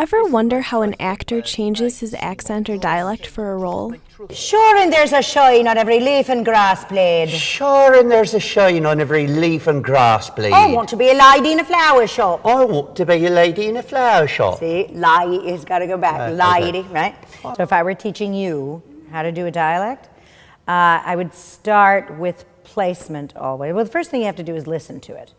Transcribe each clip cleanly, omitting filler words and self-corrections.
Ever wonder how an actor changes his accent or dialect for a role? Sure, and there's a shine on every leaf and grass blade. Sure, and there's a shine on every leaf and grass blade. I want to be a lady in a flower shop. I want to be a lady in a flower shop. See, lie has got to go back. Lady, okay. Right? So if I were teaching you how to do a dialect, I would start with placement always. Well, the first thing you have to do is listen to it.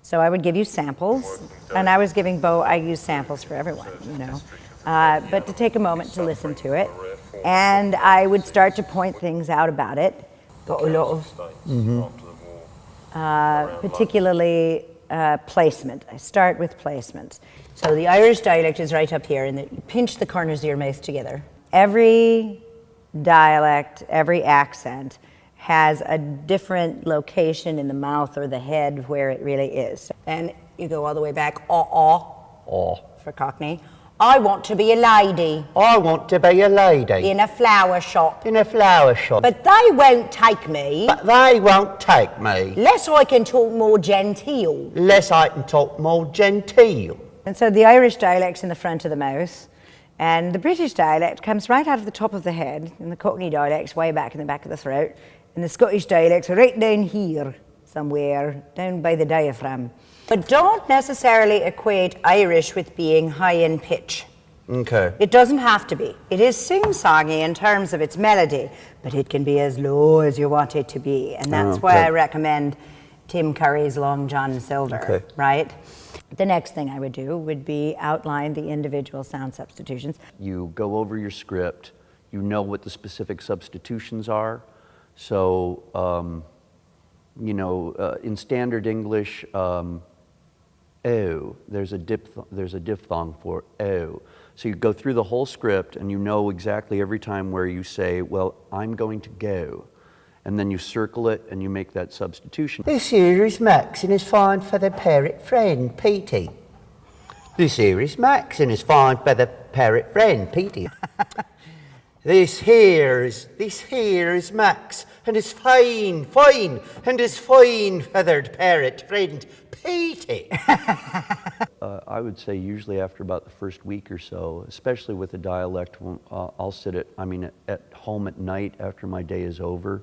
So I would give you samples, and I was giving Bo, I use samples for everyone, you know. But to take a moment to listen to it, and I would start to point things out about it. Got a lot of, particularly placement. I start with placement. So the Irish dialect is right up here, and you pinch the corners of your mouth together. Every dialect, every accent has a different location in the mouth or the head where it really is. And you go all the way back, aw, for Cockney. I want to be a lady. I want to be a lady. In a flower shop. In a flower shop. But they won't take me. But they won't take me. Less I can talk more genteel. Less I can talk more genteel. And so the Irish dialect's in the front of the mouth, and the British dialect comes right out of the top of the head, and the Cockney dialect's way back in the back of the throat, and the Scottish dialect's right down here, somewhere, down by the diaphragm. But don't necessarily equate Irish with being high in pitch. Okay. It doesn't have to be. It is sing-songy in terms of its melody, but it can be as low as you want it to be, and that's why I recommend Tim Curry's Long John Silver, right? The next thing I would do would be outline the individual sound substitutions. You go over your script, you know what the specific substitutions are. So, you know, in standard English, oh, there's a diphthong for oh. So you go through the whole script and you know exactly every time where you say, well, I'm going to go. And then you circle it and you make that substitution. This here is Max and is fine for the parrot friend, Petey. This here is Max and is fine for the parrot friend, Petey. This here is Max and is fine, and is fine feathered parrot friend, Petey. I would say usually after about the first week or so, especially with a dialect, I'll sit at home at night after my day is over.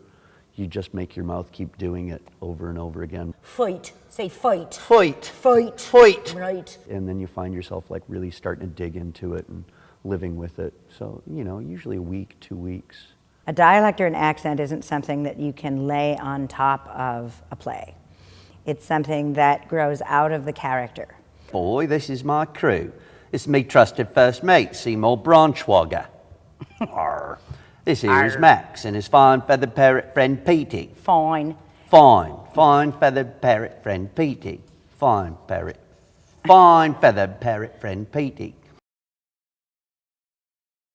You just make your mouth keep doing it over and over again. Fight. Say fight. Fight. Fight. Fight. Right. And then you find yourself like really starting to dig into it and living with it. So, you know, usually a week, 2 weeks. A dialect or an accent isn't something that you can lay on top of a play. It's something that grows out of the character. Boy, this is my crew. This is me trusted first mate, Seymour Branchwagger. Arr. This here is Max and his fine feathered parrot friend Petey. Fine. Fine feathered parrot friend Petey. Fine feathered parrot friend Petey.